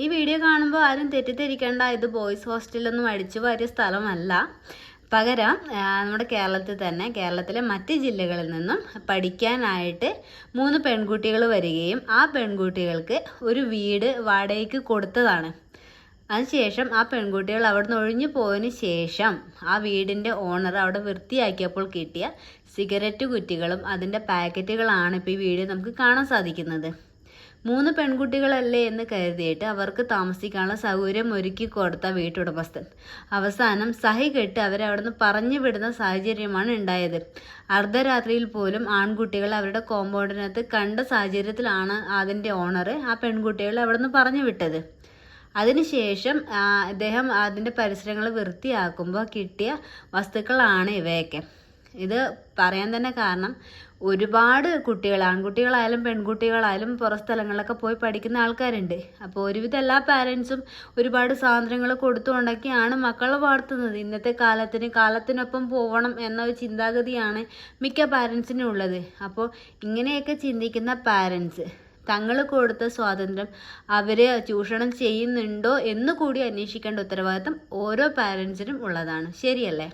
ഈ വീഡിയോ കാണുമ്പോൾ ആരും തെറ്റിദ്ധരിക്കേണ്ട, ഇത് ബോയ്സ് ഹോസ്റ്റലൊന്നും അടിച്ചു വാരിയ സ്ഥലമല്ല. പകരം നമ്മുടെ കേരളത്തിലെ മറ്റ് ജില്ലകളിൽ നിന്നും പഠിക്കാനായിട്ട് 3 പെൺകുട്ടികൾ വരികയും ആ പെൺകുട്ടികൾക്ക് ഒരു വീട് വാടകയ്ക്ക് കൊടുത്തതാണ്. അതിനുശേഷം ആ പെൺകുട്ടികൾ അവിടെ നിന്ന് ഒഴിഞ്ഞു പോയതിന് ശേഷം ആ വീടിൻ്റെ ഓണർ അവിടെ വൃത്തിയാക്കിയപ്പോൾ കിട്ടിയ സിഗരറ്റ് കുറ്റികളും അതിൻ്റെ പാക്കറ്റുകളാണ് ഇപ്പോൾ ഈ വീഡിയോ നമുക്ക് കാണാൻ സാധിക്കുന്നത്. 3 പെൺകുട്ടികളല്ലേ എന്ന് കരുതിയിട്ട് അവർക്ക് താമസിക്കാനുള്ള സൗകര്യം ഒരുക്കി കൊടുത്ത വീട്ടുടമസ്ഥൻ അവസാനം സഹി കെട്ട് അവരെ അവിടെ നിന്ന് പറഞ്ഞു വിടുന്ന സാഹചര്യമാണ് ഉണ്ടായത്. അർദ്ധരാത്രിയിൽ പോലും ആൺകുട്ടികൾ അവരുടെ കോമ്പൗണ്ടിനകത്ത് കണ്ട സാഹചര്യത്തിലാണ് അതിൻ്റെ ഓണർ ആ പെൺകുട്ടികളെ അവിടെ നിന്ന് പറഞ്ഞു വിട്ടത്. അതിനുശേഷം അദ്ദേഹം അതിൻ്റെ പരിസരങ്ങൾ വൃത്തിയാക്കുമ്പോൾ കിട്ടിയ വസ്തുക്കളാണ് ഇവയൊക്കെ. ഇത് പറയാൻ തന്നെ കാരണം, ഒരുപാട് കുട്ടികൾ, ആൺകുട്ടികളായാലും പെൺകുട്ടികളായാലും പുറം സ്ഥലങ്ങളിലൊക്കെ പോയി പഠിക്കുന്ന ആൾക്കാരുണ്ട്. അപ്പോൾ ഒരുവിധം എല്ലാ പാരൻസും ഒരുപാട് സ്വാതന്ത്ര്യങ്ങൾ കൊടുത്തുകൊണ്ടൊക്കെയാണ് മക്കളെ വളർത്തുന്നത്. ഇന്നത്തെ കാലത്തിനൊപ്പം പോകണം എന്ന ഒരു ചിന്താഗതിയാണ് മിക്ക പാരൻസിനും ഉള്ളത്. അപ്പോൾ ഇങ്ങനെയൊക്കെ ചിന്തിക്കുന്ന പാരൻസ് തങ്ങൾ കൊടുത്ത സ്വാതന്ത്ര്യം അവർ ചൂഷണം ചെയ്യുന്നുണ്ടോ എന്ന് കൂടി അന്വേഷിക്കേണ്ട ഉത്തരവാദിത്തം ഓരോ പാരൻസിനും ഉള്ളതാണ്. ശരിയല്ലേ?